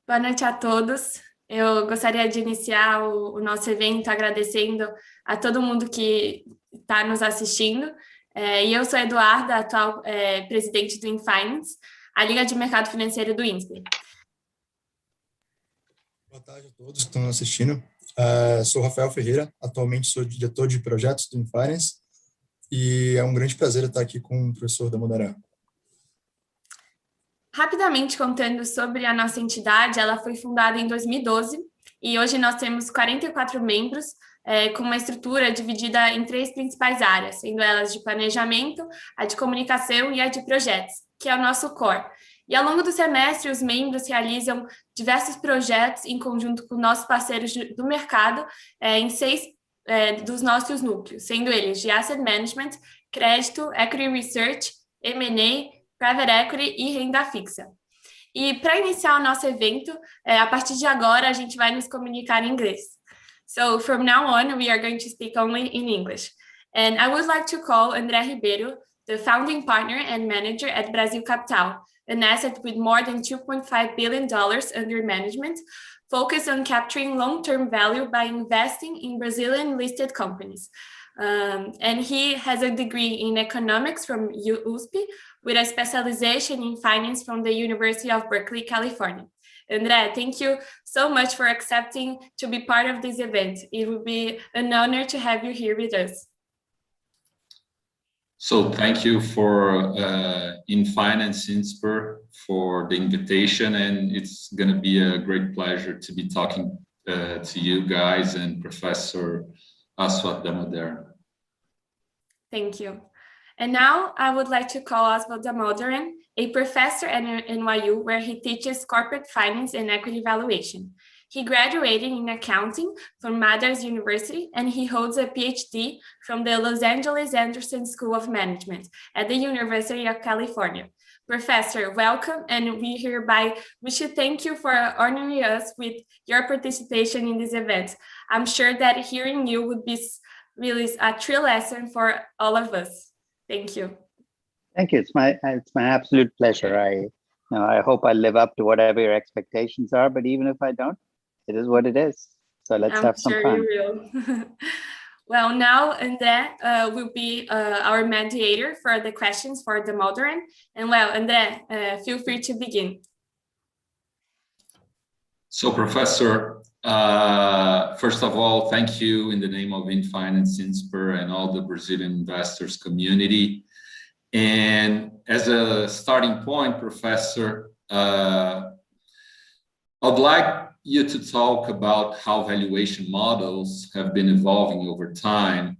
Boa noite a todos. Eu gostaria de iniciar o nosso evento agradecendo a todo mundo que está nos assistindo. E eu sou a Eduarda, atual presidente do InFinance, a Liga de Mercado Financeiro do INSPE. Boa tarde a todos que estão assistindo. Sou Rafael Ferreira, atualmente sou diretor de projetos do InFinance e é um grande prazer estar aqui com o professor Damodaran. Rapidamente contando sobre a nossa entidade, ela foi fundada em 2012 e hoje nós temos 44 membros, com uma estrutura dividida em 3 principais áreas, sendo elas de planejamento, a de comunicação e a de projetos, que é o nosso core. E ao longo do semestre, os membros realizam diversos projetos em conjunto com nossos parceiros do mercado, em 6 dos nossos núcleos, sendo eles de Asset Management, Crédito, Equity Research, M&A, Private Equity e renda fixa. E para iniciar o nosso evento, a partir de agora a gente vai nos comunicar em inglês. So from now on, we are going to speak only in English. And I would like to call André Ribeiro, the founding partner and manager at Brasil Capital, an asset with more than $2.5 billion under management, focused on capturing long-term value by investing in Brazilian listed companies. And he has a degree in economics from USP with a specialization in finance from the University of Berkeley, California. André, thank you so much for accepting to be part of this event. It would be an honor to have you here with us. So thank you for InFinance INSPER for the invitation, and it's going to be a great pleasure to be talking to you guys and Professor Aswath Damodaran. Thank you. And now I would like to call Aswath Damodaran, a professor at NYU, where he teaches corporate finance and equity valuation. He graduated in accounting from Madras University, and he holds a PhD from the Los Angeles Anderson School of Management at the University of California. Professor, welcome, and we hereby wish to thank you for honoring us with your participation in this event. I'm sure that hearing you would be really a true lesson for all of us. Thank you. Thank you. It's my absolute pleasure. I hope I live up to whatever your expectations are, but even if I don't, it is what it is. So let's have some fun. I'm sure you will. Well, now André will be our mediator for the questions for Damodaran. And well, André, feel free to begin. So, Professor, first of all, thank you in the name of InFinance INSPER and all the Brazilian investors community. And as a starting point, Professor, I'd like you to talk about how valuation models have been evolving over time,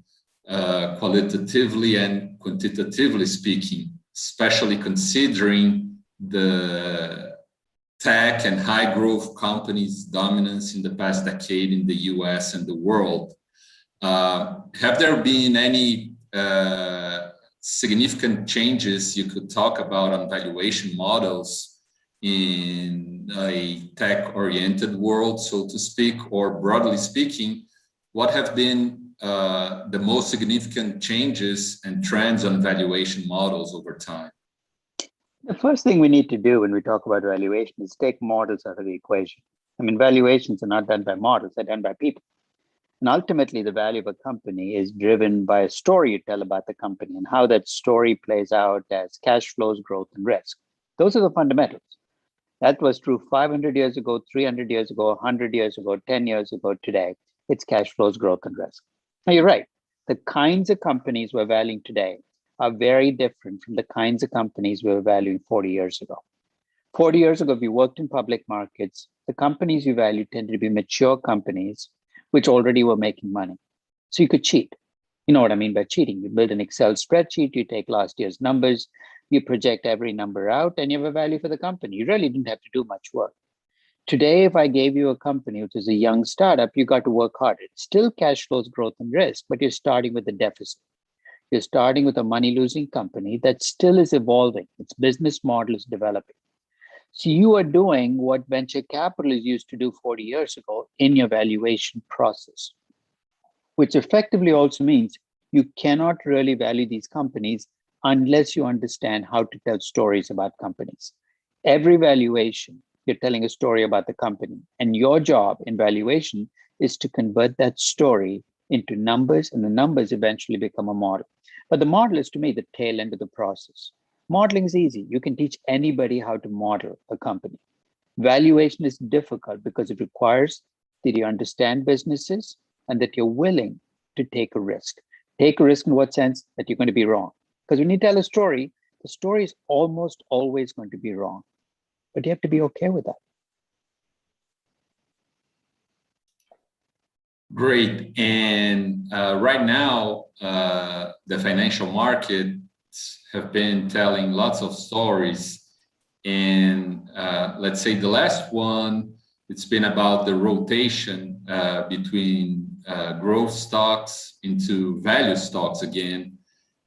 qualitatively and quantitatively speaking, especially considering the tech and high growth companies' dominance in the past decade in the US and the world. Have there been any significant changes you could talk about on valuation models in a tech-oriented world, so to speak, or broadly speaking, what have been the most significant changes and trends on valuation models over time? The first thing we need to do when we talk about valuation is take models out of the equation. I mean, valuations are not done by models, they're done by people. And ultimately, the value of a company is driven by a story you tell about the company and how that story plays out as cash flows, growth, and risk. Those are the fundamentals. That was true 500 years ago, 300 years ago, 100 years ago, 10 years ago. Today, it's cash flows, growth, and risk. Now, you're right. The kinds of companies we're valuing today are very different from the kinds of companies we were valuing 40 years ago. 40 years ago, if you worked in public markets, the companies you valued tended to be mature companies which already were making money. So you could cheat. You know what I mean by cheating. You build an Excel spreadsheet, you take last year's numbers, you project every number out, and you have a value for the company. You really didn't have to do much work. Today, if I gave you a company which is a young startup, you got to work hard. It's still cash flows, growth, and risk, but you're starting with a deficit. You're starting with a money-losing company that still is evolving. Its business model is developing. So you are doing what venture capitalists used to do 40 years ago in your valuation process, which effectively also means you cannot really value these companies unless you understand how to tell stories about companies. Every valuation you're telling a story about the company. And your job in valuation is to convert that story into numbers, and the numbers eventually become a model. But the model is, to me, the tail end of the process. Modeling is easy. You can teach anybody how to model a company. Valuation is difficult because it requires that you understand businesses and that you're willing to take a risk. Take a risk in what sense? That you're going to be wrong. Because when you tell a story, the story is almost always going to be wrong. But you have to be okay with that. Great. And right now, the financial markets have been telling lots of stories. And let's say the last one, it's been about the rotation between growth stocks into value stocks again,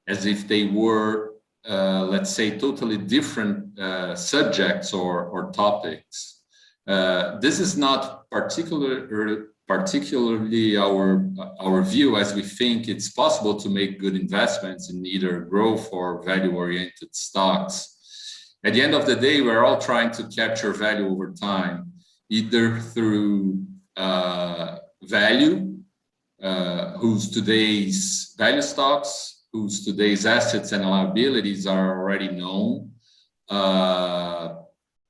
as if they were, let's say, totally different subjects or topics. This is not particularly our view, as we think it's possible to make good investments in either growth or value-oriented stocks. At the end of the day, we're all trying to capture value over time, either through value, whose today's value stocks, whose today's assets and liabilities are already known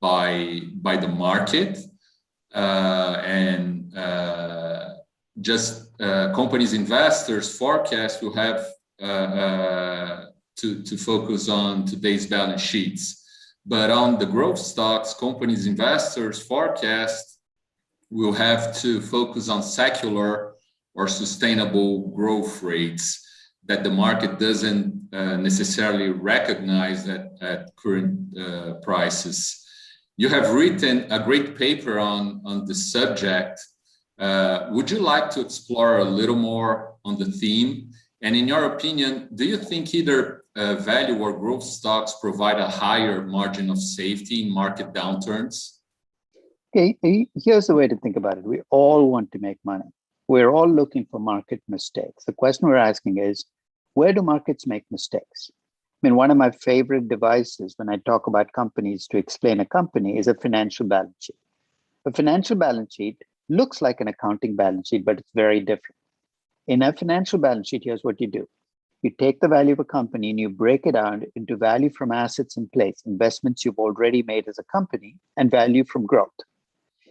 by the market, and just companies' investors' forecast will have to focus on today's balance sheets. But on the growth stocks, companies' investors' forecast will have to focus on secular or sustainable growth rates that the market doesn't necessarily recognize at current prices. You have written a great paper on this subject. Would you like to explore a little more on the theme? And in your opinion, do you think either value or growth stocks provide a higher margin of safety in market downturns? Okay, here's the way to think about it. We all want to make money. We're all looking for market mistakes. The question we're asking is, where do markets make mistakes? I mean, one of my favorite devices when I talk about companies to explain a company is a financial balance sheet. A financial balance sheet looks like an accounting balance sheet, but it's very different. In a financial balance sheet, here's what you do. You take the value of a company and you break it down into value from assets in place, investments you've already made as a company, and value from growth.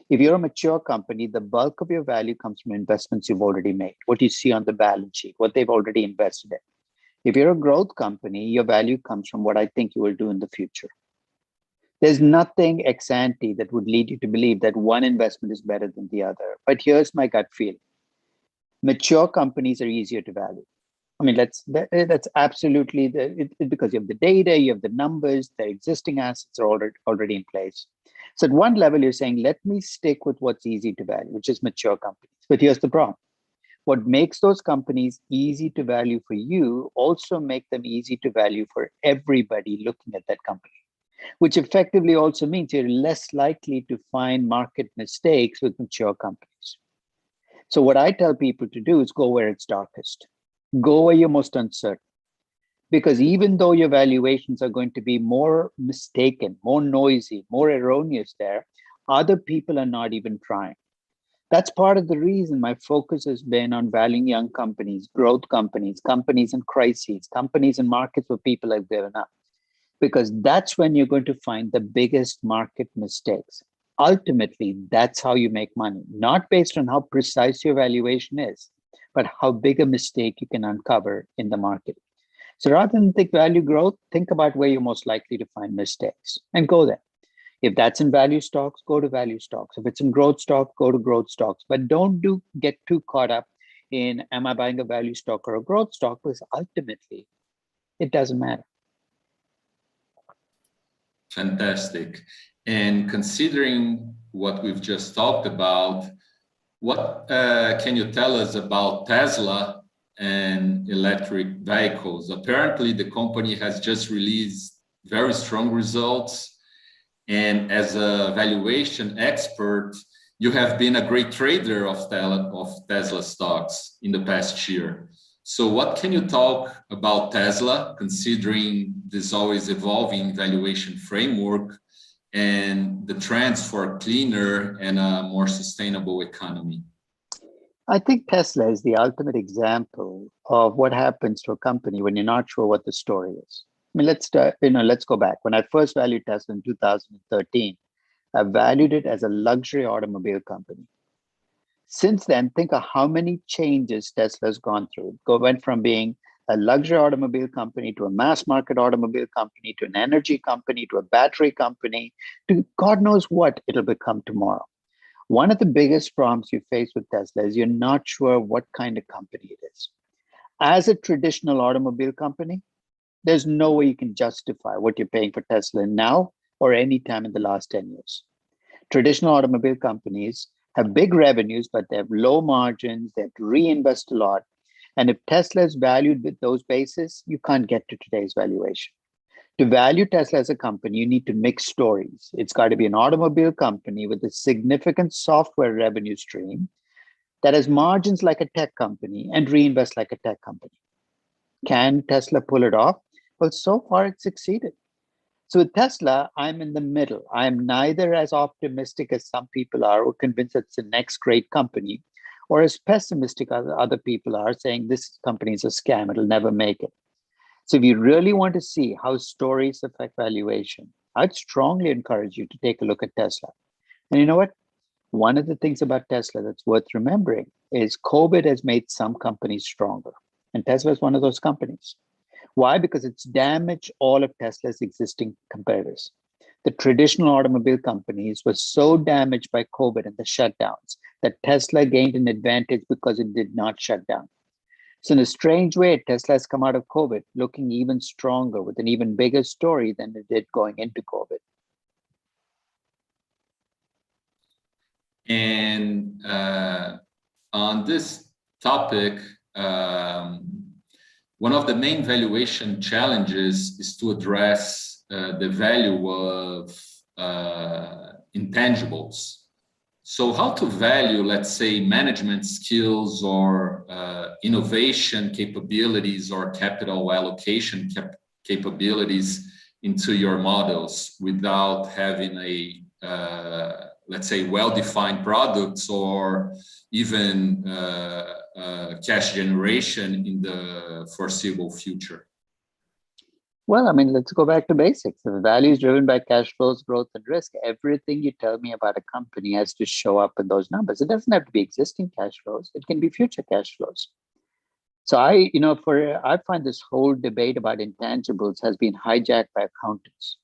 If you're a mature company, the bulk of your value comes from investments you've already made, what you see on the balance sheet, what they've already invested in. If you're a growth company, your value comes from what I think you will do in the future. There's nothing ex ante that would lead you to believe that one investment is better than the other. But here's my gut feeling. Mature companies are easier to value. I mean, that's absolutely because you have the data, you have the numbers, the existing assets are already in place. So at one level, you're saying, let me stick with what's easy to value, which is mature companies. But here's the problem. What makes those companies easy to value for you also make them easy to value for everybody looking at that company, which effectively also means you're less likely to find market mistakes with mature companies. So what I tell people to do is go where it's darkest. Go where you're most uncertain. Because even though your valuations are going to be more mistaken, more noisy, more erroneous there, other people are not even trying. That's part of the reason my focus has been on valuing young companies, growth companies, companies in crises, companies in markets where people have given up. Because that's when you're going to find the biggest market mistakes. Ultimately, that's how you make money, not based on how precise your valuation is, but how big a mistake you can uncover in the market. So rather than think value growth, think about where you're most likely to find mistakes and go there. If that's in value stocks, go to value stocks. If it's in growth stock, go to growth stocks. But don't get too caught up in, am I buying a value stock or a growth stock? Because ultimately, it doesn't matter. Fantastic. And considering what we've just talked about, what can you tell us about Tesla and electric vehicles? Apparently, the company has just released very strong results. And as a valuation expert, you have been a great trader of Tesla stocks in the past year. So what can you talk about Tesla, considering this always evolving valuation framework? and the trends for a cleaner and a more sustainable economy? I think Tesla is the ultimate example of what happens to a company when you're not sure what the story is. I mean, let's go back. When I first valued Tesla in 2013, I valued it as a luxury automobile company. Since then, think of how many changes Tesla's gone through. It went from being a luxury automobile company to a mass market automobile company to an energy company to a battery company to God knows what it'll become tomorrow. One of the biggest problems you face with Tesla is you're not sure what kind of company it is. As a traditional automobile company, there's no way you can justify what you're paying for Tesla now or any time in the last 10 years. Traditional automobile companies have big revenues, but they have low margins, they have to reinvest a lot. And if Tesla is valued with those bases, you can't get to today's valuation. To value Tesla as a company, you need to mix stories. It's got to be an automobile company with a significant software revenue stream that has margins like a tech company and reinvest like a tech company. Can Tesla pull it off? Well, so far it's succeeded. So with Tesla, I'm in the middle. I'm neither as optimistic as some people are or convinced it's the next great company, or as pessimistic as other people are saying this company is a scam, it'll never make it. So if you really want to see how stories affect valuation, I'd strongly encourage you to take a look at Tesla. And you know what? One of the things about Tesla that's worth remembering is COVID has made some companies stronger. And Tesla is one of those companies. Why? Because it's damaged all of Tesla's existing competitors. The traditional automobile companies were so damaged by COVID and the shutdowns that Tesla gained an advantage because it did not shut down. So in a strange way, Tesla has come out of COVID looking even stronger with an even bigger story than it did going into COVID. And on this topic, one of the main valuation challenges is to address the value of intangibles. So how to value, let's say, management skills or innovation capabilities or capital allocation capabilities into your models without having a, let's say, well-defined products or even cash generation in the foreseeable future? Well, I mean, let's go back to basics. The value is driven by cash flows, growth, and risk. Everything you tell me about a company has to show up in those numbers. It doesn't have to be existing cash flows. It can be future cash flows. So I find this whole debate about intangibles has been hijacked by accountants.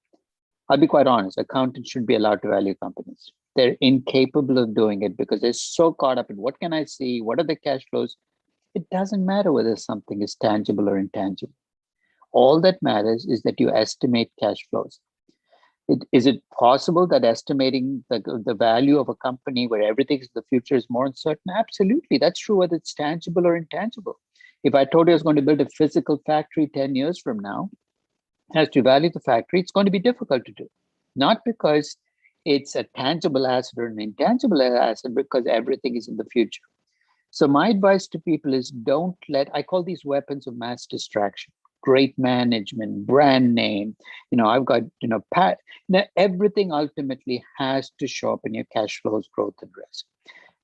I'll be quite honest, accountants should be allowed to value companies. They're incapable of doing it because they're so caught up in what can I see? What are the cash flows? It doesn't matter whether something is tangible or intangible. All that matters is that you estimate cash flows. Is it possible that estimating the value of a company where everything in the future is more uncertain? Absolutely. That's true whether it's tangible or intangible. If I told you I was going to build a physical factory 10 years from now, as to value the factory, it's going to be difficult to do. Not because it's a tangible asset or an intangible asset, because everything is in the future. So my advice to people is I call these weapons of mass distraction. Great management, brand name, I've got, everything ultimately has to show up in your cash flows, growth, and risk.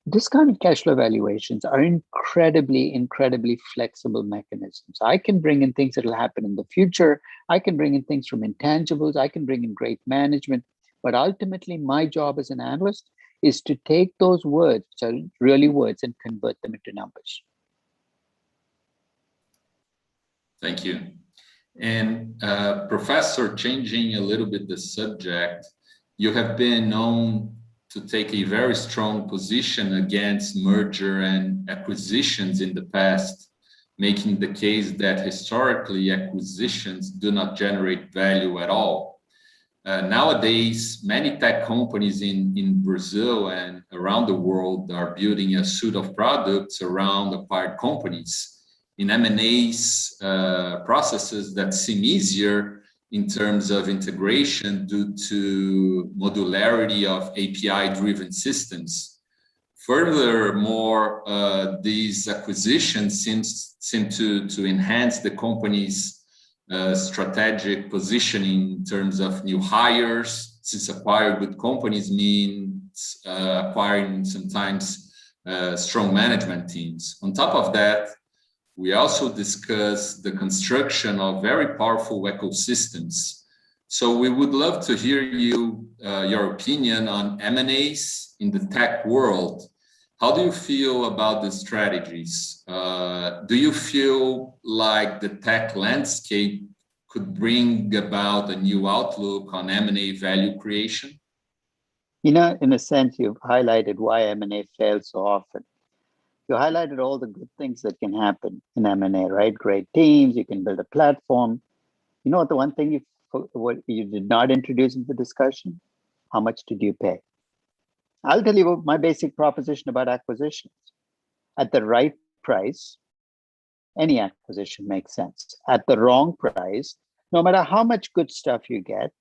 Discounted cash flow valuations are incredibly, incredibly flexible mechanisms. I can bring in things that will happen in the future. I can bring in things from intangibles. I can bring in great management. But ultimately, my job as an analyst is to take those words, which are really words, and convert them into numbers. Thank you. And Professor, changing a little bit the subject, you have been known to take a very strong position against merger and acquisitions in the past, making the case that historically acquisitions do not generate value at all. Nowadays, many tech companies in Brazil and around the world are building a suite of products around acquired companies in M&As processes that seem easier in terms of integration due to modularity of API-driven systems. Furthermore, these acquisitions seem to enhance the company's strategic positioning in terms of new hires since acquire good companies means acquiring sometimes strong management teams. On top of that, we also discuss the construction of very powerful ecosystems. So we would love to hear your opinion on M&As in the tech world. How do you feel about the strategies? Do you feel like the tech landscape could bring about a new outlook on M&A value creation? You know, in a sense, you've highlighted why M&A fails so often. You highlighted all the good things that can happen in M&A, right? Great teams, you can build a platform. You know what, the one thing what you did not introduce in the discussion? How much did you pay? I'll tell you what my basic proposition about acquisitions. At the right price, any acquisition makes sense. At the wrong price, no matter how much good stuff you get,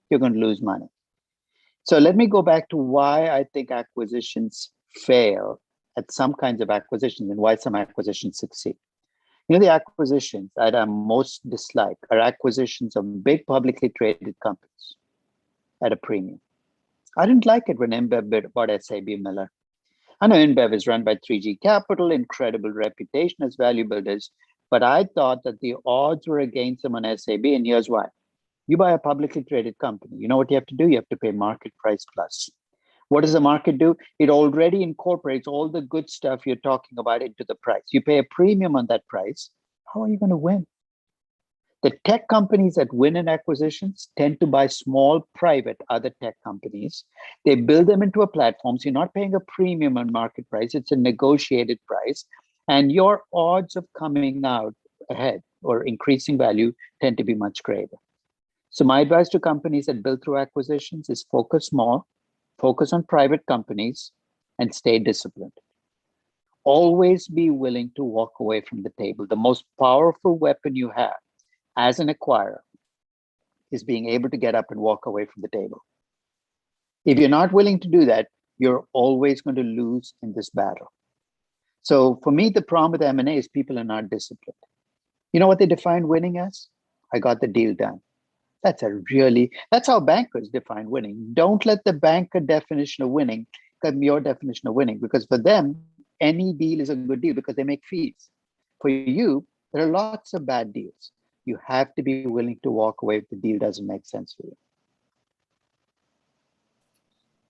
you're going to lose money. So let me go back to why I think acquisitions fail at some kinds of acquisitions and why some acquisitions succeed. You know, the acquisitions that I most dislike are acquisitions of big publicly traded companies at a premium. I didn't like it when InBev bought SAB Miller. I know InBev is run by 3G Capital, incredible reputation as value builders, but I thought that the odds were against them on SAB, and here's why. You buy a publicly traded company, you know what you have to do? You have to pay market price plus. What does the market do? It already incorporates all the good stuff you're talking about into the price. You pay a premium on that price. How are you going to win? The tech companies that win in acquisitions tend to buy small, private, other tech companies. They build them into a platform. So you're not paying a premium on market price. It's a negotiated price. And your odds of coming out ahead or increasing value tend to be much greater. So my advice to companies that build through acquisitions is focus small, focus on private companies, and stay disciplined. Always be willing to walk away from the table. The most powerful weapon you have as an acquirer is being able to get up and walk away from the table. If you're not willing to do that, you're always going to lose in this battle. So for me, the problem with M&A is people are not disciplined. You know what they define winning as? I got the deal done. That's how bankers define winning. Don't let the banker definition of winning become your definition of winning, because for them, any deal is a good deal because they make fees. For you, there are lots of bad deals. You have to be willing to walk away if the deal doesn't make sense for you.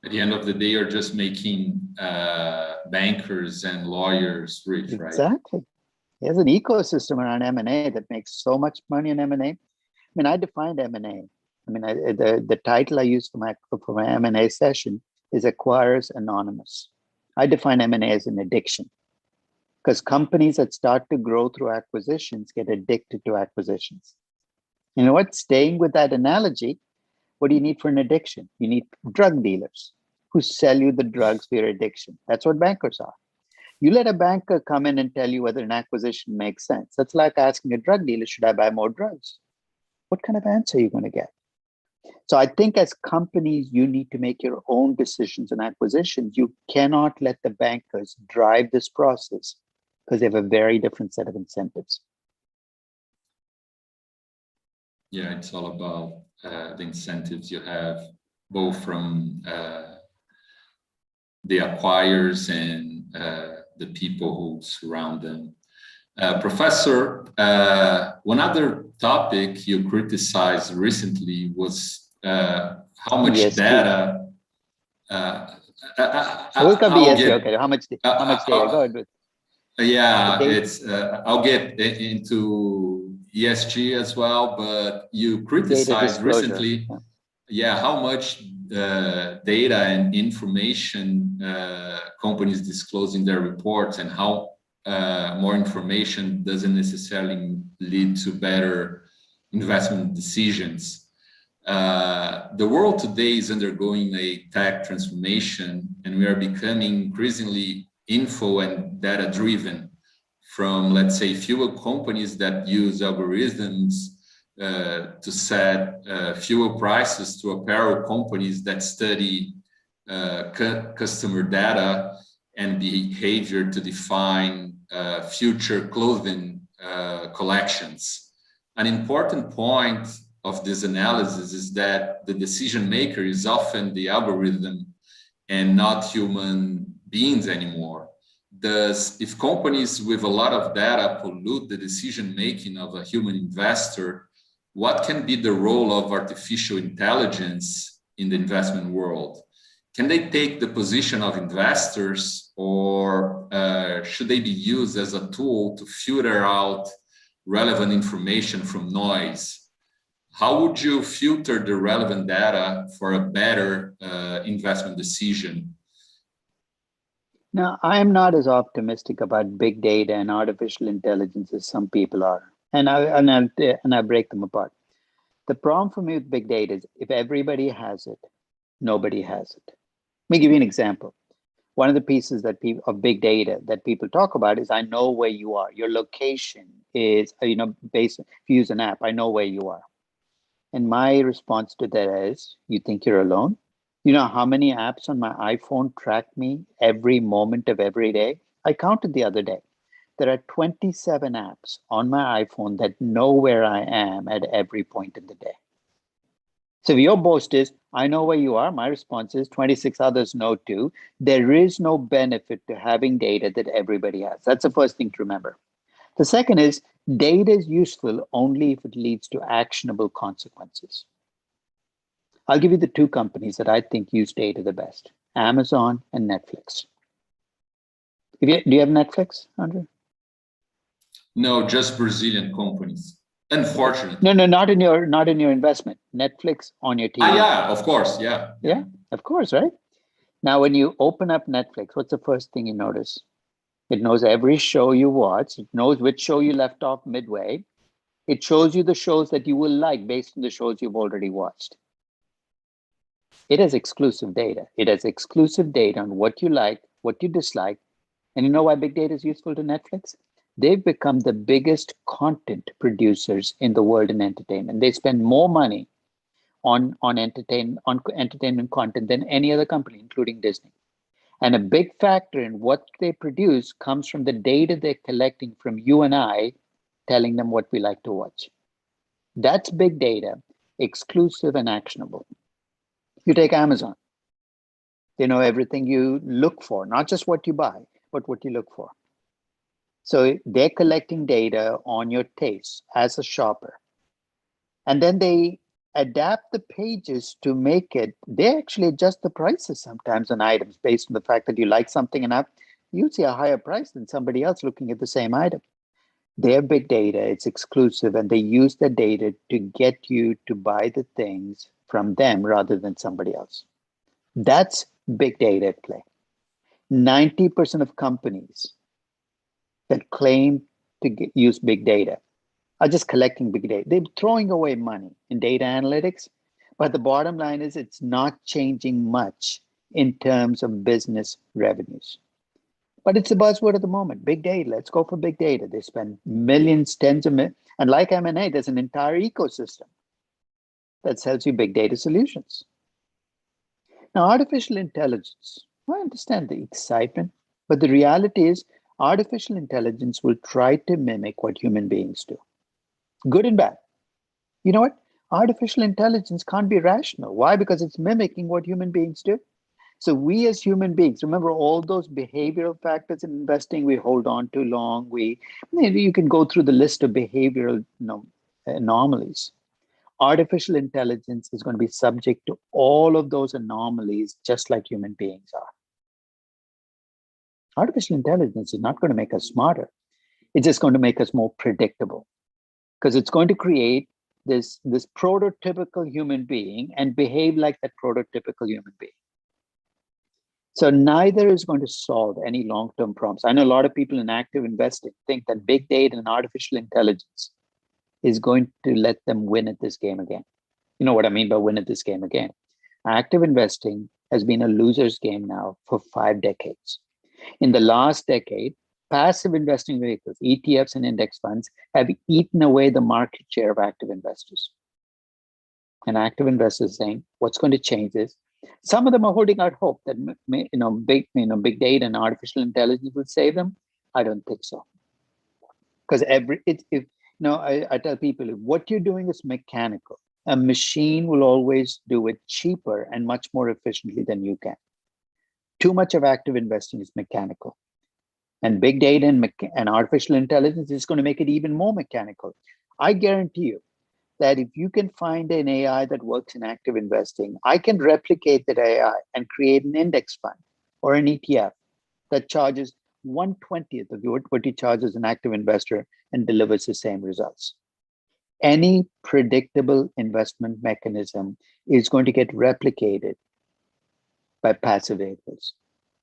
At the end of the day, you're just making bankers and lawyers rich, right? Exactly. There's an ecosystem around M&A that makes so much money in M&A. I mean, I defined M&A. I mean, the title I use for my M&A session is Acquirers Anonymous. I define M&A as an addiction, because companies that start to grow through acquisitions get addicted to acquisitions. You know what? Staying with that analogy, what do you need for an addiction? You need drug dealers who sell you the drugs for your addiction. That's what bankers are. You let a banker come in and tell you whether an acquisition makes sense. That's like asking a drug dealer, should I buy more drugs? What kind of answer are you going to get? So I think as companies, you need to make your own decisions on acquisitions. You cannot let the bankers drive this process because they have a very different set of incentives. Yeah, it's all about the incentives you have, both from the acquirers and the people who surround them. Professor, one other topic you criticized recently was how much data. We'll come to ESG. Okay, how much data? Go ahead with. Yeah, I'll get into ESG as well, but you criticized recently, how much data and information companies disclose in their reports, and how more information doesn't necessarily lead to better investment decisions. The world today is undergoing a tech transformation, and we are becoming increasingly info and data driven, from, let's say, fuel companies that use algorithms to set fuel prices, to apparel companies that study customer data and behavior to define future clothing collections. An important point of this analysis is that the decision maker is often the algorithm and not human beings anymore. Thus, if companies with a lot of data pollute the decision making of a human investor, what can be the role of artificial intelligence in the investment world? Can they take the position of investors, or should they be used as a tool to filter out relevant information from noise? How would you filter the relevant data for a better investment decision? Now, I am not as optimistic about big data and artificial intelligence as some people are, and I break them apart. The problem for me with big data is if everybody has it, nobody has it. Let me give you an example. One of the pieces that of big data that people talk about is I know where you are. Your location is, based, if you use an app, I know where you are. And my response to that is, you think you're alone? You know how many apps on my iPhone track me every moment of every day? I counted the other day. There are 27 apps on my iPhone that know where I am at every point in the day. So if your boast is, I know where you are, my response is 26 others know too. There is no benefit to having data that everybody has. That's the first thing to remember. The second is data is useful only if it leads to actionable consequences. I'll give you the two companies that I think use data the best, Amazon and Netflix. Do you have Netflix, André? No, just Brazilian companies. Unfortunately. No, not in your investment. Netflix on your TV. Yeah, of course, yeah. Yeah, of course, right? Now, when you open up Netflix, what's the first thing you notice? It knows every show you watch. It knows which show you left off midway. It shows you the shows that you will like based on the shows you've already watched. It has exclusive data. It has exclusive data on what you like, what you dislike. And you know why big data is useful to Netflix? They've become the biggest content producers in the world in entertainment. They spend more money on entertainment content than any other company, including Disney. And a big factor in what they produce comes from the data they're collecting from you and I, telling them what we like to watch. That's big data, exclusive and actionable. You take Amazon. They know everything you look for, not just what you buy, but what you look for. So they're collecting data on your tastes as a shopper. And then they adapt the pages to make it, they actually adjust the prices sometimes on items based on the fact that you like something enough, you see a higher price than somebody else looking at the same item. They're big data, it's exclusive, and they use the data to get you to buy the things from them rather than somebody else. That's big data at play. 90% of companies that claim to use big data are just collecting big data. They're throwing away money in data analytics, but the bottom line is it's not changing much in terms of business revenues. But it's a buzzword at the moment, big data. Let's go for big data. They spend millions, tens of millions. And like M&A, there's an entire ecosystem that sells you big data solutions. Now, artificial intelligence, I understand the excitement, but the reality is artificial intelligence will try to mimic what human beings do, good and bad. You know what? Artificial intelligence can't be rational. Why? Because it's mimicking what human beings do. So we as human beings, remember all those behavioral factors in investing we hold on too long. You can go through the list of behavioral anomalies. Artificial intelligence is going to be subject to all of those anomalies, just like human beings are. Artificial intelligence is not going to make us smarter. It's just going to make us more predictable, because it's going to create this prototypical human being and behave like that prototypical human being. So neither is going to solve any long-term problems. I know a lot of people in active investing think that big data and artificial intelligence is going to let them win at this game again. You know what I mean by win at this game again? Active investing has been a loser's game now for 5 decades. In the last decade, passive investing vehicles, ETFs and index funds, have eaten away the market share of active investors. And active investors are saying, what's going to change this? Some of them are holding out hope that big data and artificial intelligence will save them. I don't think so. Because I tell people, if what you're doing is mechanical, A machine will always do it cheaper and much more efficiently than you can. Too much of active investing is mechanical. And big data and artificial intelligence is going to make it even more mechanical. I guarantee you that if you can find an AI that works in active investing, I can replicate that AI and create an index fund or an ETF that charges 1/20th of what you charge as an active investor and delivers the same results. Any predictable investment mechanism is going to get replicated by passive vehicles.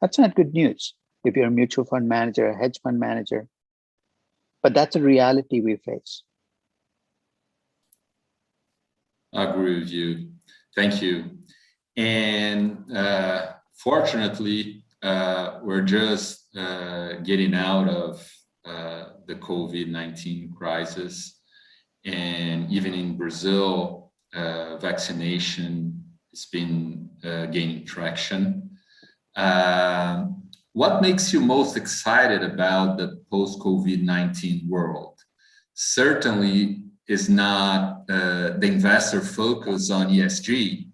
That's not good news if you're a mutual fund manager, a hedge fund manager, but that's a reality we face. I agree with you. Thank you. And fortunately, we're just getting out of the COVID-19 crisis. And even in Brazil, vaccination has been gaining traction. What makes you most excited about the post-COVID-19 world? Certainly is not the investor focus on ESG,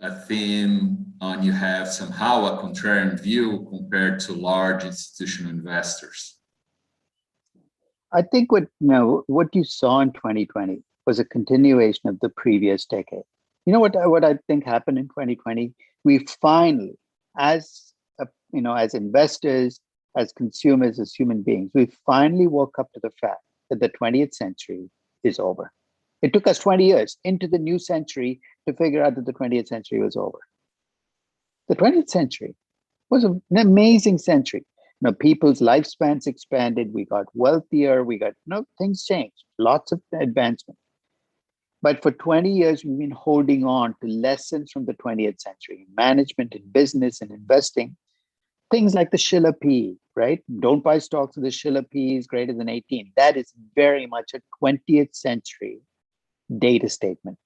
a theme on you have somehow a contrarian view compared to large institutional investors. I think what you saw in 2020 was a continuation of the previous decade. You know what I think happened in 2020? We finally, as investors, as consumers, as human beings, we finally woke up to the fact that the 20th century is over. It took us 20 years into the new century to figure out that the 20th century was over. The 20th century was an amazing century. People's lifespans expanded, we got wealthier, things changed, lots of advancement. But for 20 years, we've been holding on to lessons from the 20th century, management and business and investing. Things like the Shiller P, right? Don't buy stocks with the Shiller P is greater than 18. That is very much a 20th century data statement.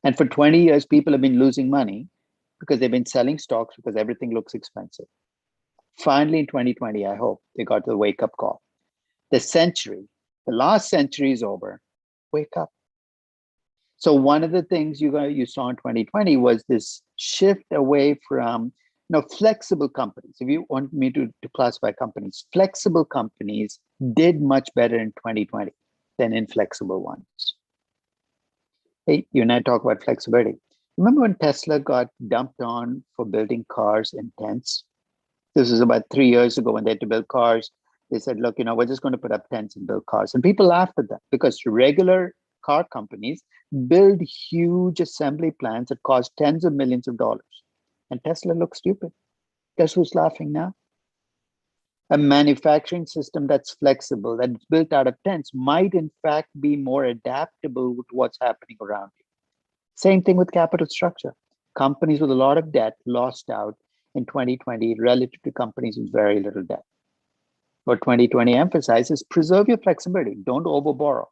And for 20 years, people have been losing money because they've been selling stocks because everything looks expensive. Finally, in 2020, I hope they got the wake-up call. The last century is over. Wake up. So one of the things you saw in 2020 was this shift away from flexible companies. If you want me to classify companies, flexible companies did much better in 2020 than inflexible ones. Hey, you and I talk about flexibility. Remember when Tesla got dumped on for building cars in tents? This was about 3 years ago when they had to build cars. They said, look, we're just going to put up tents and build cars. And people laughed at that because regular car companies build huge assembly plants that cost tens of millions of dollars. And Tesla looks stupid. Guess who's laughing now? A manufacturing system that's flexible, that's built out of tents, might in fact be more adaptable with what's happening around you. Same thing with capital structure. Companies with a lot of debt lost out in 2020 relative to companies with very little debt. What 2020 emphasizes, preserve your flexibility, don't overborrow.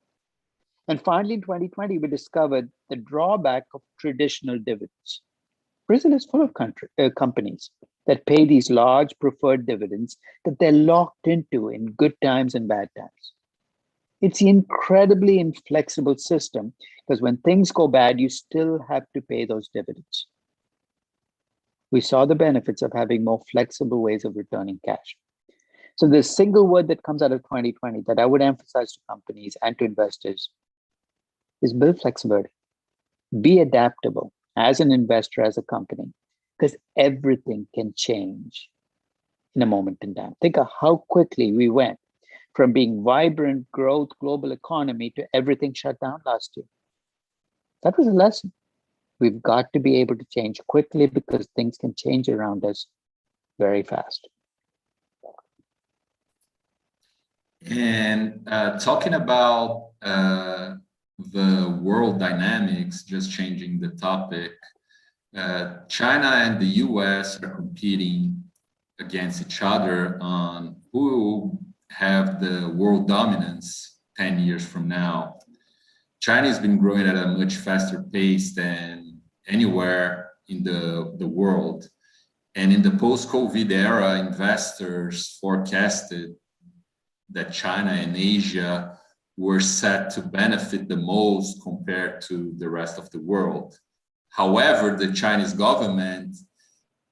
And finally, in 2020, we discovered the drawback of traditional dividends. Brazil is full of companies that pay these large preferred dividends that they're locked into in good times and bad times. It's an incredibly inflexible system because when things go bad, you still have to pay those dividends. We saw the benefits of having more flexible ways of returning cash. So the single word that comes out of 2020 that I would emphasize to companies and to investors is build flexibility. Be adaptable as an investor, as a company, because everything can change in a moment in time. Think of how quickly we went from being vibrant growth global economy to everything shut down last year. That was a lesson. We've got to be able to change quickly because things can change around us very fast. And talking about the world dynamics, just changing the topic, China and the US are competing against each other on who will have the world dominance 10 years from now. China has been growing at a much faster pace than anywhere in the world. And in the post-COVID era, investors forecasted that China and Asia were set to benefit the most compared to the rest of the world. However, the Chinese government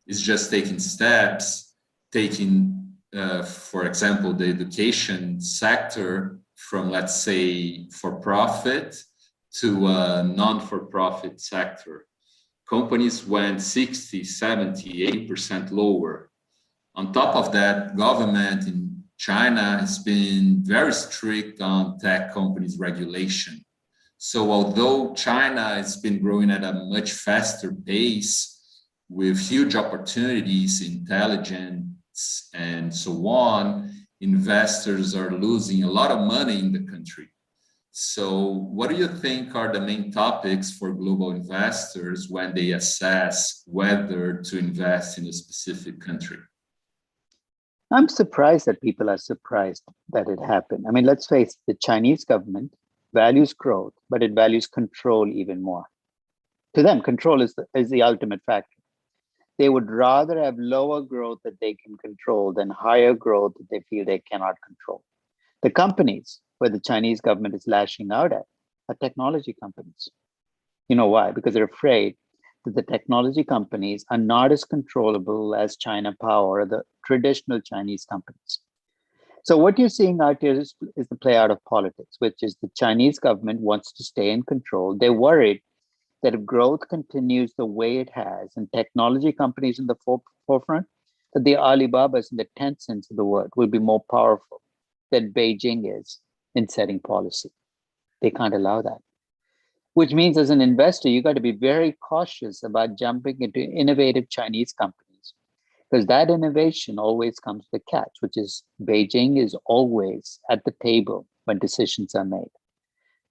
is just taking steps, for example, the education sector from, let's say, for-profit to a non-for-profit sector. Companies went 60, 70, 80% lower. On top of that, government in China has been very strict on tech companies' regulation. So although China has been growing at a much faster pace with huge opportunities, intelligence, and so on, investors are losing a lot of money in the country. So what do you think are the main topics for global investors when they assess whether to invest in a specific country? I'm surprised that people are surprised that it happened. I mean, let's face it, the Chinese government values growth, but it values control even more. To them, control is the ultimate factor. They would rather have lower growth that they can control than higher growth that they feel they cannot control. The companies where the Chinese government is lashing out at are technology companies. You know why? Because they're afraid that the technology companies are not as controllable as China Power or the traditional Chinese companies. So what you're seeing out here is the play out of politics, which is the Chinese government wants to stay in control. They're worried that if growth continues the way it has and technology companies in the forefront, that the Alibabas and the Tencents of the world will be more powerful than Beijing is in setting policy. They can't allow that. Which means as an investor, you got to be very cautious about jumping into innovative Chinese companies, because that innovation always comes with a catch, which is Beijing is always at the table when decisions are made.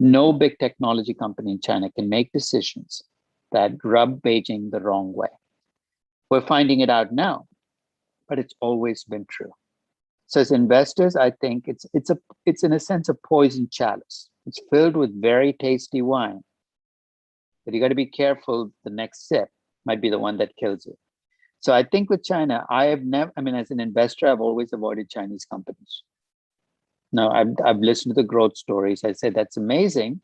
No big technology company in China can make decisions that rub Beijing the wrong way. We're finding it out now, but it's always been true. So as investors, I think it's in a sense a poison chalice. It's filled with very tasty wine, but you got to be careful. The next sip might be the one that kills you. So I think with China, as an investor, I've always avoided Chinese companies. Now, I've listened to the growth stories. I say that's amazing,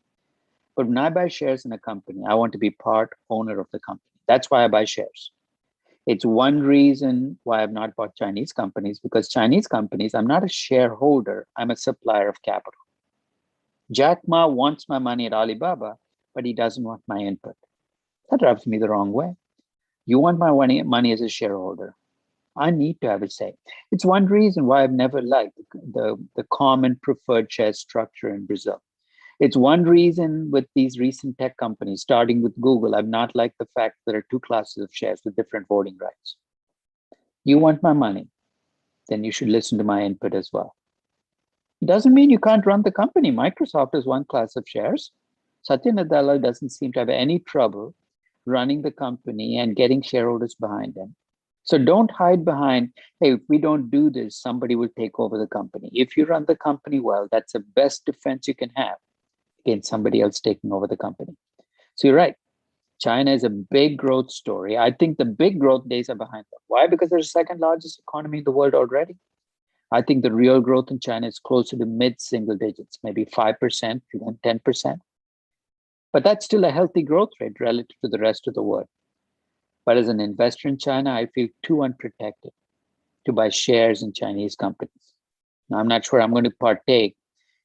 but when I buy shares in a company, I want to be part owner of the company. That's why I buy shares. It's one reason why I've not bought Chinese companies, because Chinese companies, I'm not a shareholder, I'm a supplier of capital. Jack Ma wants my money at Alibaba, but he doesn't want my input. That rubs me the wrong way. You want my money as a shareholder. I need to have a say. It's one reason why I've never liked the common preferred share structure in Brazil. It's one reason with these recent tech companies, starting with Google, I've not liked the fact that there are two classes of shares with different voting rights. You want my money, then you should listen to my input as well. It doesn't mean you can't run the company. Microsoft is one class of shares. Satya Nadella doesn't seem to have any trouble running the company and getting shareholders behind him. So don't hide behind, hey, if we don't do this, somebody will take over the company. If you run the company well, that's the best defense you can have against somebody else taking over the company. So you're right. China is a big growth story. I think the big growth days are behind them. Why? Because they're the second largest economy in the world already. I think the real growth in China is closer to mid-single digits, maybe 5%, even 10%. But that's still a healthy growth rate relative to the rest of the world. But as an investor in China, I feel too unprotected to buy shares in Chinese companies. Now, I'm not sure I'm going to partake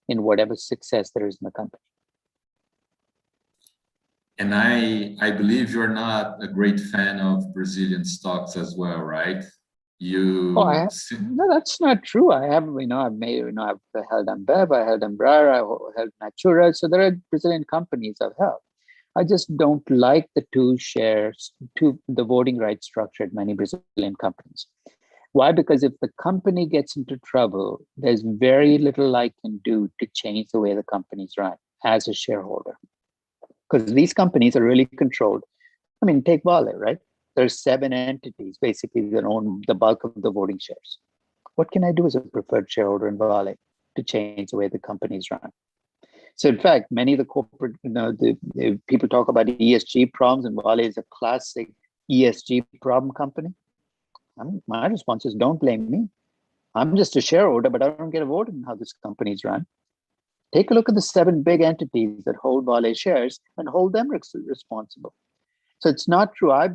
in whatever success there is in the company. And I believe you're not a great fan of Brazilian stocks as well, right? No, that's not true. I have, I've held Ambev, I held Embraer, I held Natura. So there are Brazilian companies I've held. I just don't like the the voting rights structure at many Brazilian companies. Why? Because if the company gets into trouble, there's very little I can do to change the way the company's run as a shareholder. Because these companies are really controlled. I mean, take Vale, right? There's 7 entities basically that own the bulk of the voting shares. What can I do as a preferred shareholder in Vale to change the way the company's run? So in fact, many of the corporate, the people talk about ESG problems, and Vale is a classic ESG problem company. My response is, don't blame me. I'm just a shareholder, but I don't get a vote in how this company's run. Take a look at the 7 big entities that hold Vale shares and hold them responsible. So it's not true. I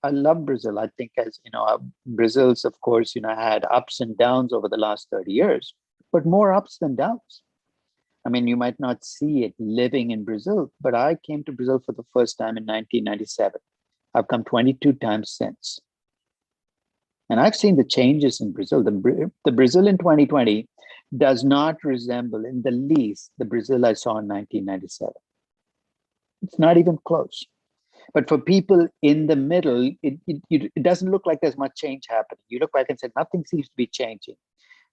love Brazil. I think, as you know, Brazil's, of course, had ups and downs over the last 30 years, but more ups than downs. I mean, you might not see it living in Brazil, but I came to Brazil for the first time in 1997. I've come 22 times since. And I've seen the changes in Brazil. The Brazil in 2020 does not resemble in the least the Brazil I saw in 1997. It's not even close. But for people in the middle, it doesn't look like there's much change happening. You look back and say, nothing seems to be changing.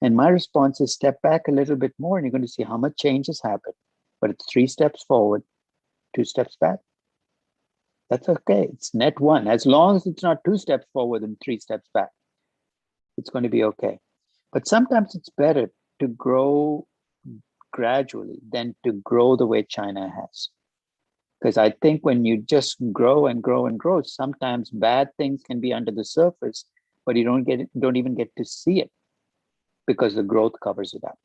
And my response is step back a little bit more and you're going to see how much change has happened. But it's 3 steps forward, 2 steps back. That's okay. It's net 1. As long as it's not 2 steps forward and 3 steps back, it's going to be okay. But sometimes it's better to grow gradually than to grow the way China has. Because I think when you just grow and grow and grow, sometimes bad things can be under the surface, but you don't even get to see it because the growth covers it up.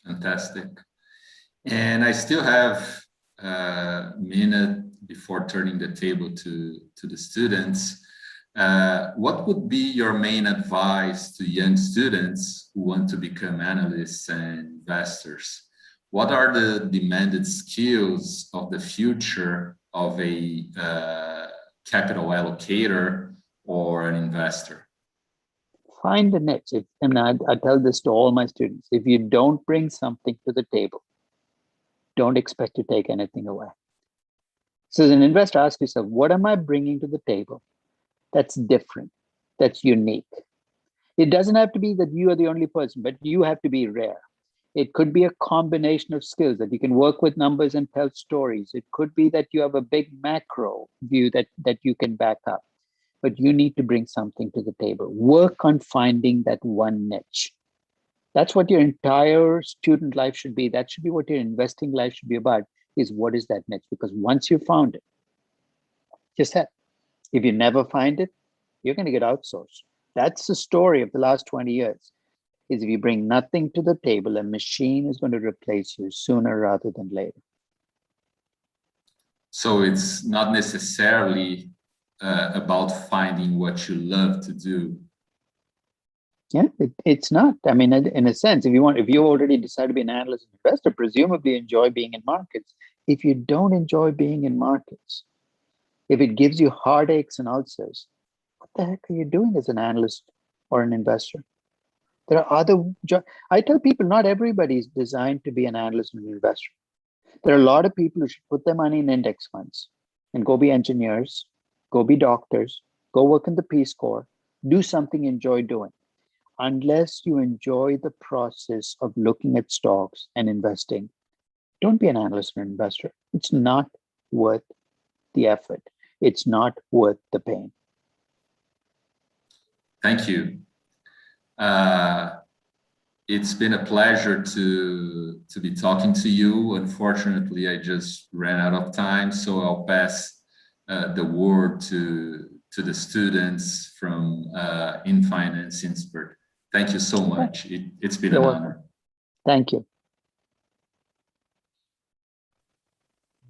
Fantastic. And I still have a minute before turning the table to the students. What would be your main advice to young students who want to become analysts and investors? What are the demanded skills of the future of a capital allocator or an investor? Find a niche. I tell this to all my students. If you don't bring something to the table, don't expect to take anything away. So as an investor, ask yourself, what am I bringing to the table that's different, that's unique? It doesn't have to be that you are the only person, but you have to be rare. It could be a combination of skills that you can work with numbers and tell stories. It could be that you have a big macro view that you can back up, but you need to bring something to the table. Work on finding that one niche. That's what your entire student life should be. That should be what your investing life should be about, is what is that niche? Because once you found it, just that. If you never find it, you're going to get outsourced. That's the story of the last 20 years. Is if you bring nothing to the table, a machine is going to replace you sooner rather than later. So it's not necessarily about finding what you love to do. Yeah, it's not. I mean, in a sense, if you already decide to be an analyst and investor, presumably enjoy being in markets. If you don't enjoy being in markets, if it gives you heartaches and ulcers, what the heck are you doing as an analyst or an investor? There are other jobs. I tell people not everybody is designed to be an analyst and an investor. There are a lot of people who should put their money in index funds and go be engineers, go be doctors, go work in the Peace Corps, do something you enjoy doing. Unless you enjoy the process of looking at stocks and investing, don't be an analyst or an investor. It's not worth the effort. It's not worth the pain. Thank you. It's been a pleasure to be talking to you. Unfortunately, I just ran out of time, so I'll pass the word to the students from InFinance Inspire. Thank you so much. It's been an honor. Thank you.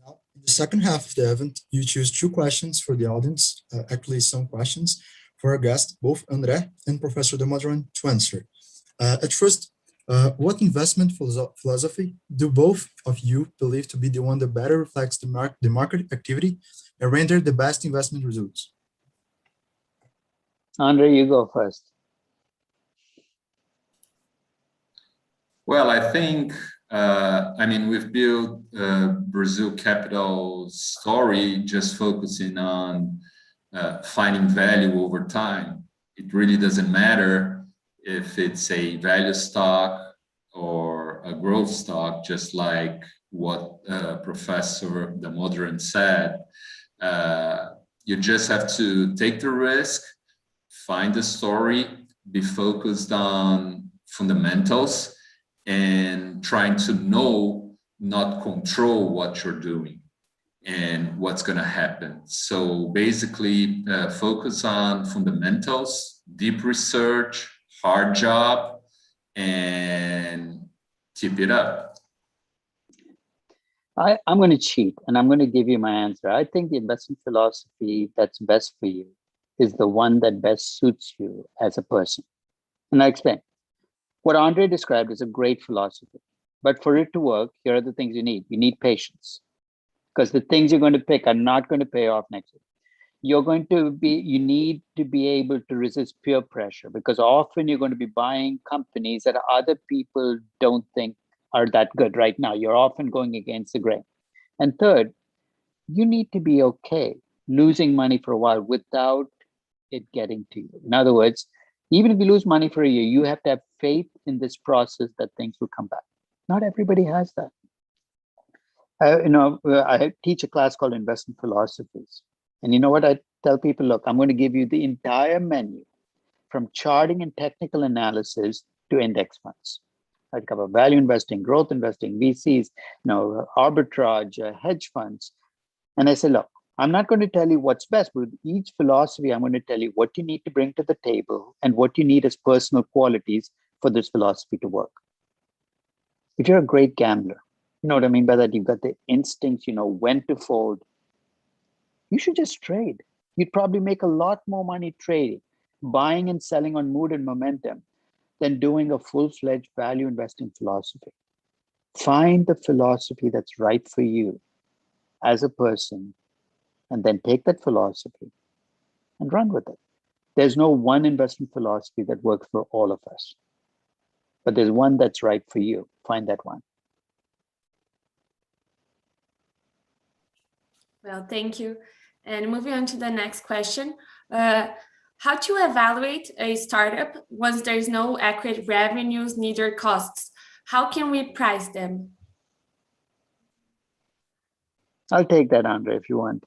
Now, in the second half of the event, you choose 2 questions for the audience, actually some questions for our guests, both André and Professor Damodaran, to answer. At first, what investment philosophy do both of you believe to be the one that better reflects the market activity and render the best investment results? André, you go first. Well, I think, we've built Brasil Capital's story just focusing on finding value over time. It really doesn't matter if it's a value stock or a growth stock, just like what Professor Damodaran said. You just have to take the risk, find the story, be focused on fundamentals, and trying to know, not control what you're doing and what's going to happen. So basically, focus on fundamentals, deep research, hard job, and Keep it up. I'm going to cheat and I'm going to give you my answer. I think the investment philosophy that's best for you is the one that best suits you as a person. And I'll explain. What Andre described is a great philosophy. But for it to work, here are the things you need. You need patience, because the things you're going to pick are not going to pay off next week. You need to be able to resist peer pressure, because often you're going to be buying companies that other people don't think are that good right now. You're often going against the grain. And third, you need to be okay losing money for a while without it getting to you. In other words, even if you lose money for a year, you have to have faith in this process that things will come back. Not everybody has that. I teach a class called Investment Philosophies. And you know what? I tell people, look, I'm going to give you the entire menu from charting and technical analysis to index funds. I'd cover value investing, growth investing, VCs, arbitrage, hedge funds. And I say, look, I'm not going to tell you what's best, but with each philosophy, I'm going to tell you what you need to bring to the table and what you need as personal qualities for this philosophy to work. If you're a great gambler, you know what I mean by that? You've got the instincts, you know when to fold. You should just trade. You'd probably make a lot more money trading, buying and selling on mood and momentum than doing a full-fledged value investing philosophy. Find the philosophy that's right for you as a person, and then take that philosophy and run with it. There's no one investment philosophy that works for all of us, but there's one that's right for you. Find that one. Well, thank you. And moving on to the next question. How to evaluate a startup once there's no accurate revenues, neither costs? How can we price them? I'll take that, Andre, if you want.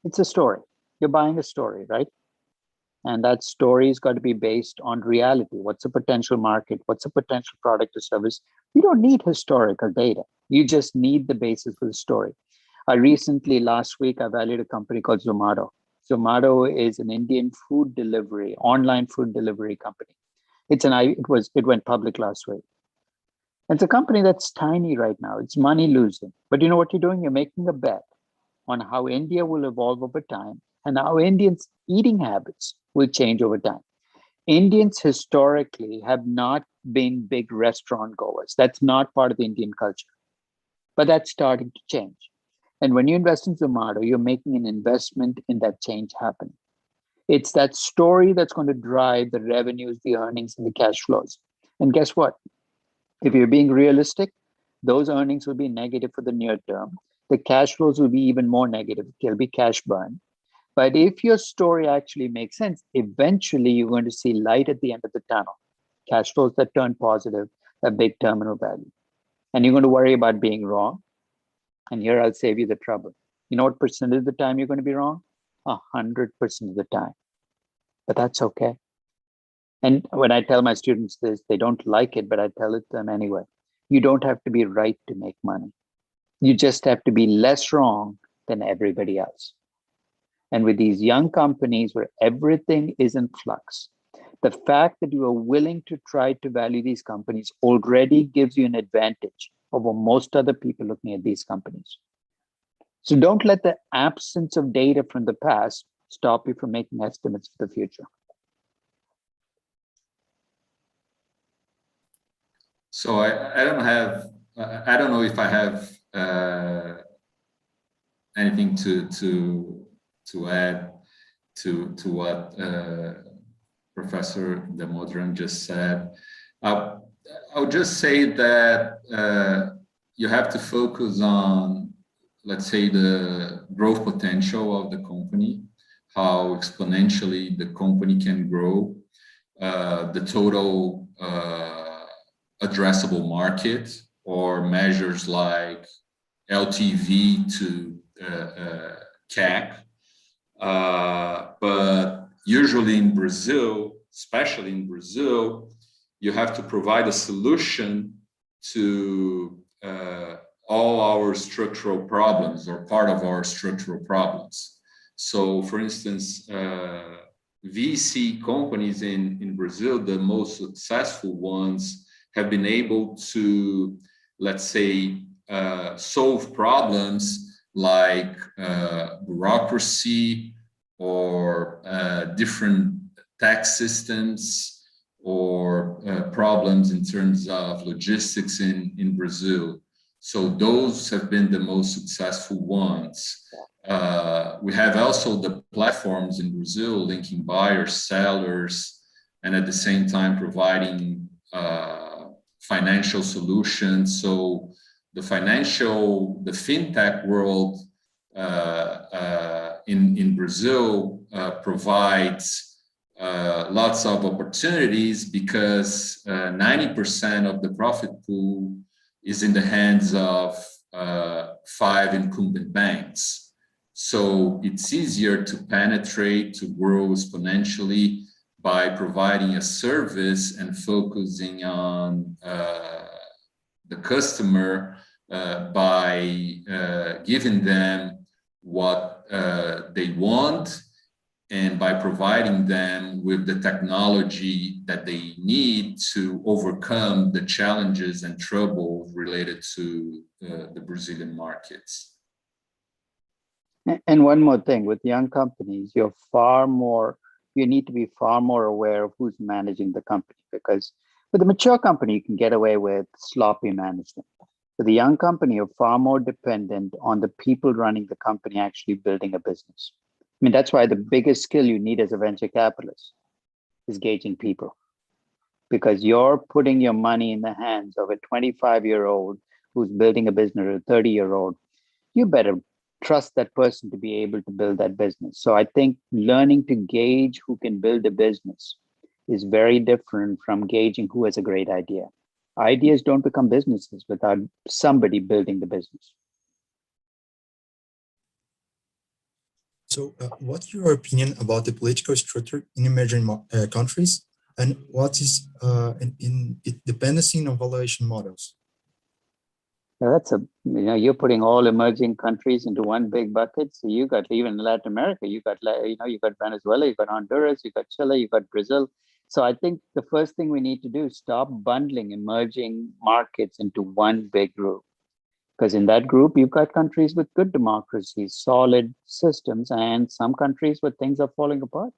It's a story. You're buying a story, right? And that story's got to be based on reality. What's the potential market? What's a potential product or service? You don't need historical data. You just need the basis for the story. Last week, I valued a company called Zomato. Zomato is an Indian food delivery, online food delivery company. It went public last week. It's a company that's tiny right now. It's money losing. But you know what you're doing? You're making a bet on how India will evolve over time and how Indians' eating habits will change over time. Indians historically have not been big restaurant goers. That's not part of the Indian culture. But that's starting to change. And when you invest in Zomato, you're making an investment in that change happening. It's that story that's going to drive the revenues, the earnings, and the cash flows. And guess what? If you're being realistic, those earnings will be negative for the near term. The cash flows will be even more negative. There'll be cash burn. But if your story actually makes sense, eventually you're going to see light at the end of the tunnel. Cash flows that turn positive, a big terminal value. And you're going to worry about being wrong. And here I'll save you the trouble. You know what percentage of the time you're going to be wrong? 100% of the time. But that's okay. And when I tell my students this, they don't like it, but I tell it to them anyway. You don't have to be right to make money. You just have to be less wrong than everybody else. And with these young companies where everything is in flux, the fact that you are willing to try to value these companies already gives you an advantage over most other people looking at these companies. So don't let the absence of data from the past stop you from making estimates for the future. So I don't know if I have anything to add to what Professor Damodaran just said. I'll just say that you have to focus on, let's say, the growth potential of the company, how exponentially the company can grow, the total addressable market, or measures like LTV to CAC. But usually in Brazil, especially in Brazil, you have to provide a solution to all our structural problems, or part of our structural problems. So, for instance, VC companies in Brazil, the most successful ones, have been able to, let's say, solve problems like bureaucracy or different tax systems or problems in terms of logistics in Brazil. So those have been the most successful ones. We have also the platforms in Brazil linking buyers, sellers, and at the same time providing financial solutions. So the fintech world in Brazil provides lots of opportunities because 90% of the profit pool is in the hands of 5 incumbent banks. So it's easier to penetrate, to grow exponentially by providing a service and focusing on the customer by giving them what they want and by providing them with the technology that they need to overcome the challenges and troubles related to the Brazilian markets. And one more thing, with young companies, you need to be far more aware of who's managing the company, because with a mature company, you can get away with sloppy management. With a young company, you're far more dependent on the people running the company actually building a business. I mean, that's why the biggest skill you need as a venture capitalist is gauging people, because you're putting your money in the hands of a 25-year-old who's building a business, or a 30-year-old. You better trust that person to be able to build that business. So I think learning to gauge who can build a business is very different from gauging who has a great idea. Ideas don't become businesses without somebody building the business. So what's your opinion about the political structure in emerging countries, and what is in its dependency on valuation models? Now you're putting all emerging countries into one big bucket. So you got, even Latin America, you got Venezuela, you got Honduras, you got Chile, you got Brazil. So I think the first thing we need to do is stop bundling emerging markets into one big group. Because in that group, you've got countries with good democracies, solid systems, and some countries where things are falling apart.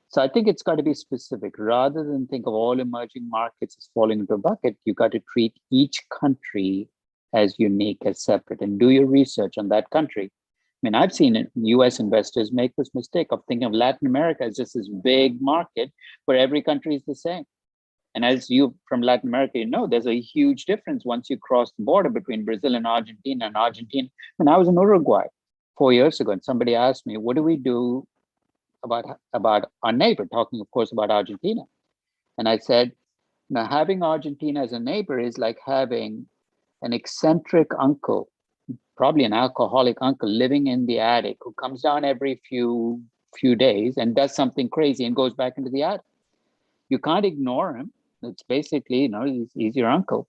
So I think it's got to be specific. Rather than think of all emerging markets as falling into a bucket, you've got to treat each country as unique, as separate, and do your research on that country. I mean, I've seen US investors make this mistake of thinking of Latin America as just this big market where every country is the same. And as you from Latin America, you know, there's a huge difference once you cross the border between Brazil and Argentina. When I was in Uruguay 4 years ago, and somebody asked me, what do we do about our neighbor, talking, of course, about Argentina? And I said, now, having Argentina as a neighbor is like having an eccentric uncle, probably an alcoholic uncle, living in the attic, who comes down every few days and does something crazy and goes back into the attic. You can't ignore him. It's basically, you know, he's your uncle.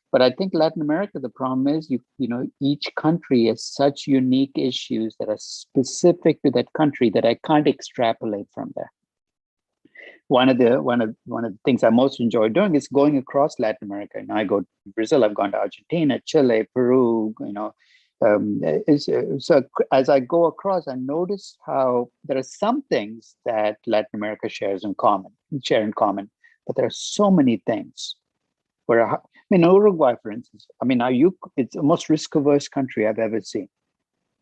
But I think Latin America, the problem is, you know, each country has such unique issues that are specific to that country that I can't extrapolate from there. One of the things I most enjoy doing is going across Latin America. And I go to Brazil, I've gone to Argentina, Chile, Peru, you know. So as I go across, I notice how there are some things that Latin America share in common, but there are so many things where, I mean, Uruguay, for instance, I mean, it's the most risk-averse country I've ever seen.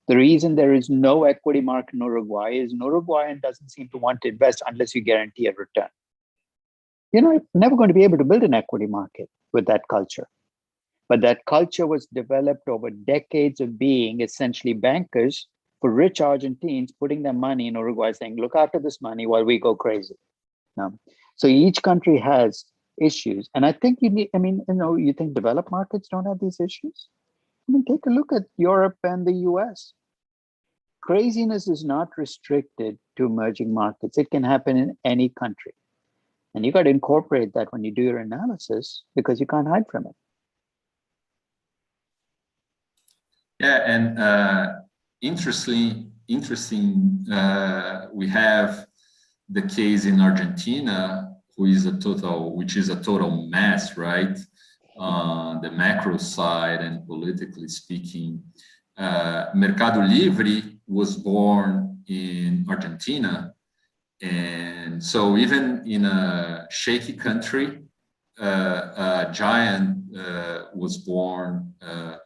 The reason there is no equity market in Uruguay is an Uruguayan doesn't seem to want to invest unless you guarantee a return. You know, you're never going to be able to build an equity market with that culture. But that culture was developed over decades of being essentially bankers for rich Argentines putting their money in Uruguay, saying, look after this money while we go crazy. So each country has issues. And I think you need, I mean, you know, you think developed markets don't have these issues? I mean, take a look at Europe and the US. Craziness is not restricted to emerging markets. It can happen in any country. And you got to incorporate that when you do your analysis, because you can't hide from it. Yeah, and interesting. We have the case in Argentina, which is a total mess, right? The macro side and politically speaking. Mercado Livre was born in Argentina. And so even in a shaky country, a giant was born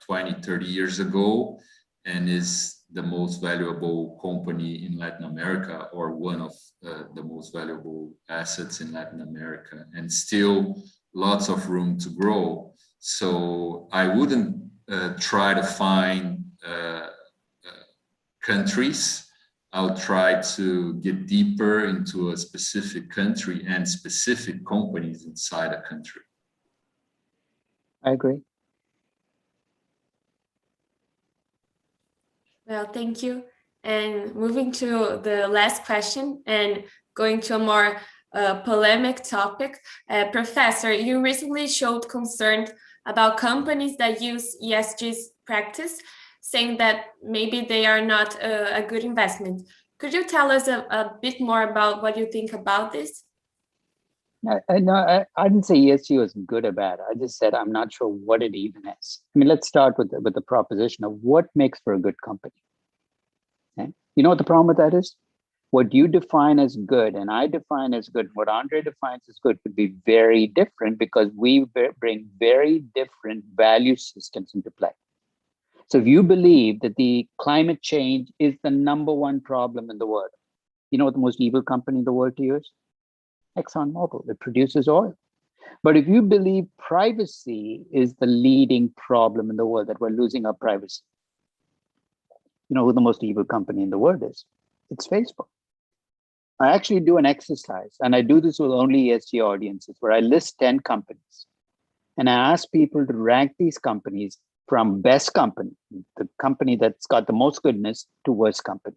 20, 30 years ago and is the most valuable company in Latin America, or one of the most valuable assets in Latin America, and still lots of room to grow. So I wouldn't try to find countries. I'll try to get deeper into a specific country and specific companies inside a country. I agree. Well, thank you. And moving to the last question and going to a more polemic topic, Professor, you recently showed concern about companies that use ESG practice, saying that maybe they are not a good investment. Could you tell us a bit more about what you think about this? I didn't say ESG was good or bad. I just said I'm not sure what it even is. I mean, let's start with the proposition of what makes for a good company. Okay? You know what the problem with that is? What you define as good and I define as good, what Andre defines as good could be very different because we bring very different value systems into play. So if you believe that the climate change is the #1 problem in the world, you know what the most evil company in the world to you is? ExxonMobil. It produces oil. But if you believe privacy is the leading problem in the world, that we're losing our privacy, you know who the most evil company in the world is? It's Facebook. I actually do an exercise, and I do this with only ESG audiences, where I list 10 companies. And I ask people to rank these companies from best company, the company that's got the most goodness, to worst company.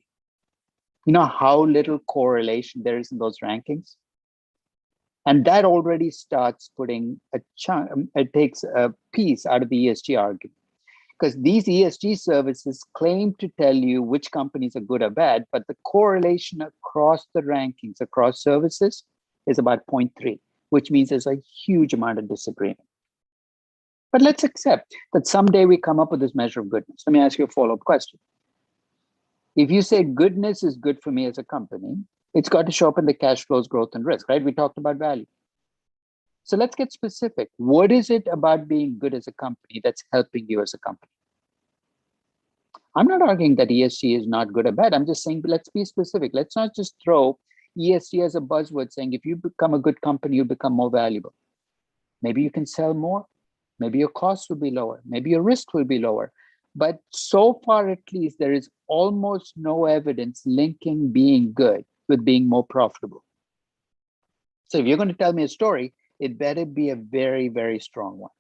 You know how little correlation there is in those rankings? And that already starts putting a chunk, it takes a piece out of the ESG argument. Because these ESG services claim to tell you which companies are good or bad, but the correlation across the rankings, across services, is about 0.3, which means there's a huge amount of disagreement. But let's accept that someday we come up with this measure of goodness. Let me ask you a follow-up question. If you say goodness is good for me as a company, it's got to show up in the cash flows, growth, and risk, right? We talked about value. So let's get specific. What is it about being good as a company that's helping you as a company? I'm not arguing that ESG is not good or bad. I'm just saying, let's be specific. Let's not just throw ESG as a buzzword saying, if you become a good company, you become more valuable. Maybe you can sell more. Maybe your costs will be lower. Maybe your risk will be lower. But so far, at least, there is almost no evidence linking being good with being more profitable. So if you're going to tell me a story, it better be a very, very strong one.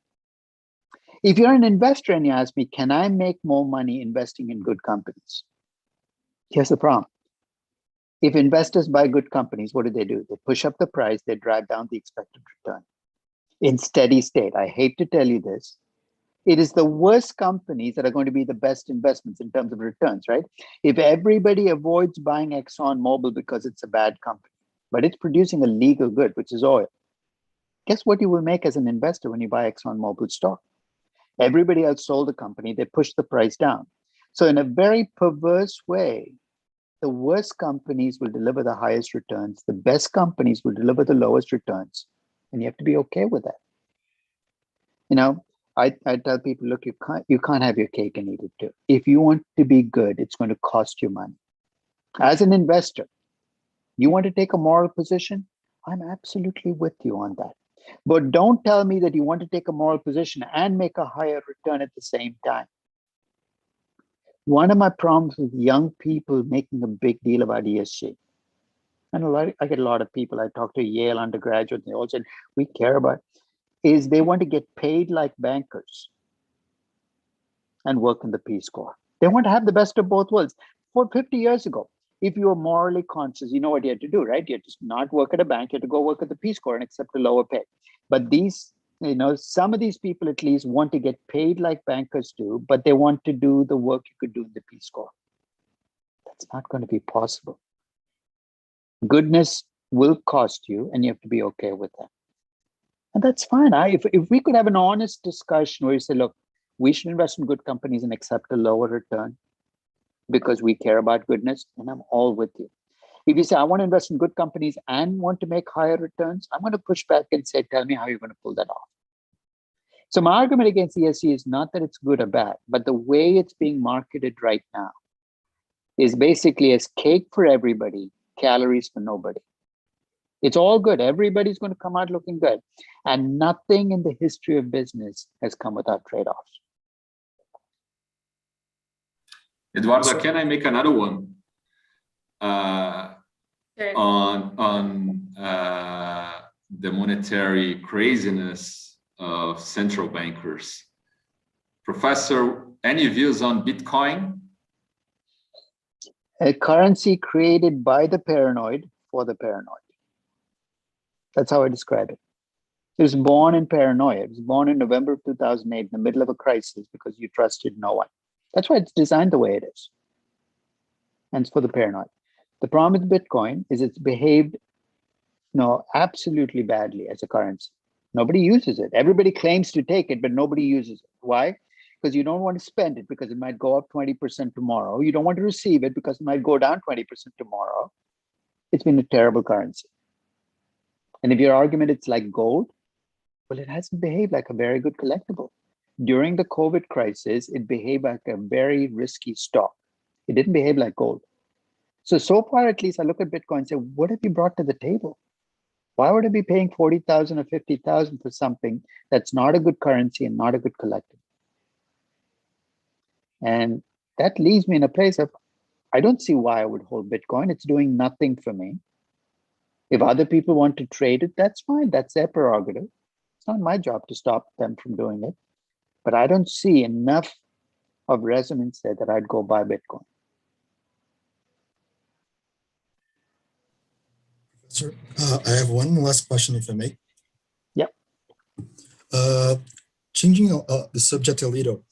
If you're an investor and you ask me, can I make more money investing in good companies? Here's the problem. If investors buy good companies, what do? They push up the price, they drive down the expected return. In steady state, I hate to tell you this, it is the worst companies that are going to be the best investments in terms of returns, right? If everybody avoids buying ExxonMobil because it's a bad company, but it's producing a legal good, which is oil, guess what you will make as an investor when you buy ExxonMobil stock? Everybody else sold the company, they pushed the price down. So in a very perverse way, the worst companies will deliver the highest returns, the best companies will deliver the lowest returns, and you have to be okay with that. You know, I tell people, look, you can't have your cake and eat it too. If you want to be good, it's going to cost you money. As an investor, you want to take a moral position? I'm absolutely with you on that. But don't tell me that you want to take a moral position and make a higher return at the same time. One of my problems with young people making a big deal about ESG, and I get a lot of people, I talk to Yale undergraduates, they all said, we care about, is they want to get paid like bankers and work in the Peace Corps. They want to have the best of both worlds. 50 years ago, if you were morally conscious, you know what you had to do, right? You had to not work at a bank, you had to go work at the Peace Corps and accept a lower pay. But these, you know, some of these people at least want to get paid like bankers do, but they want to do the work you could do in the Peace Corps. That's not going to be possible. Goodness will cost you, and you have to be okay with that. And that's fine. If we could have an honest discussion where you say, look, we should invest in good companies and accept a lower return because we care about goodness, and I'm all with you. If you say, I want to invest in good companies and want to make higher returns, I'm going to push back and say, tell me how you're going to pull that off. So my argument against ESG is not that it's good or bad, but the way it's being marketed right now is basically as cake for everybody, calories for nobody. It's all good. Everybody's going to come out looking good. And nothing in the history of business has come without trade-offs. Eduardo, can I make another one? Sure. On the monetary craziness of central bankers. Professor, any views on Bitcoin? A currency created by the paranoid for the paranoid. That's how I describe it. It was born in paranoia. It was born in November of 2008 in the middle of a crisis because you trusted no one. That's why it's designed the way it is. And it's for the paranoid. The problem with Bitcoin is it's behaved absolutely badly as a currency. Nobody uses it. Everybody claims to take it, but nobody uses it. Why? Because you don't want to spend it because it might go up 20% tomorrow. You don't want to receive it because it might go down 20% tomorrow. It's been a terrible currency. And if your argument it's like gold, well, it hasn't behaved like a very good collectible. During the COVID crisis, it behaved like a very risky stock. It didn't behave like gold. So far, at least, I look at Bitcoin and say, what have you brought to the table? Why would I be paying 40,000 or 50,000 for something that's not a good currency and not a good collectible? And that leaves me in a place of, I don't see why I would hold Bitcoin. It's doing nothing for me. If other people want to trade it, that's fine. That's their prerogative. It's not my job to stop them from doing it. But I don't see enough of resonance there that I'd go buy Bitcoin. Sir, I have one last question, if I may. Yep. Changing the subject a little,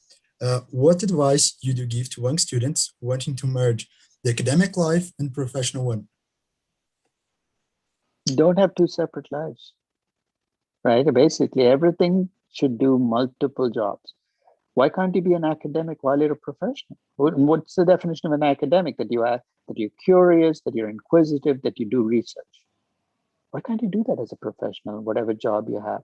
what advice would you give to young students wanting to merge the academic life and professional one? Don't have two separate lives, right? Basically, everything should do multiple jobs. Why can't you be an academic while you're a professional? What's the definition of an academic? That you're curious, that you're inquisitive, that you do research. Why can't you do that as a professional, whatever job you have?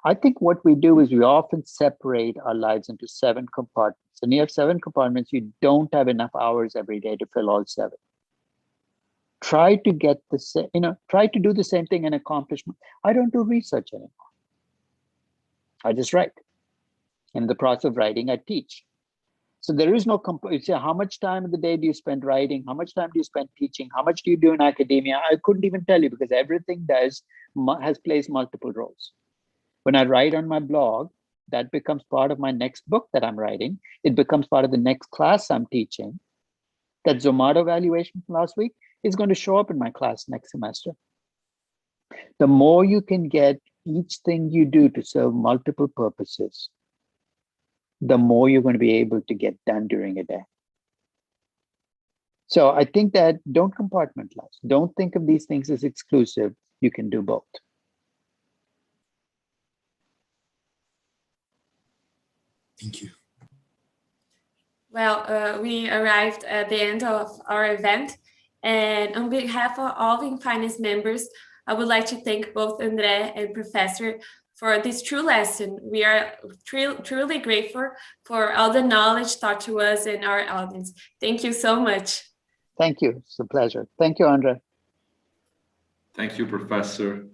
I think what we do is we often separate our lives into 7 compartments. And you have 7 compartments, you don't have enough hours every day to fill all 7. Try to get the same, try to do the same thing and accomplish. I don't do research anymore. I just write. In the process of writing, I teach. So there is no, you say, how much time of the day do you spend writing? How much time do you spend teaching? How much do you do in academia? I couldn't even tell you because everything plays multiple roles. When I write on my blog, that becomes part of my next book that I'm writing. It becomes part of the next class I'm teaching. That Zomato valuation from last week is going to show up in my class next semester. The more you can get each thing you do to serve multiple purposes, the more you're going to be able to get done during a day. So I think that don't compartmentalize. Don't think of these things as exclusive. You can do both. Thank you. Well, we arrived at the end of our event, and on behalf of all the InFinance members, I would like to thank both André and Professor for this true lesson. We are truly grateful for all the knowledge taught to us and our audience. Thank you so much. Thank you. It's a pleasure. Thank you, André. Thank you, Professor.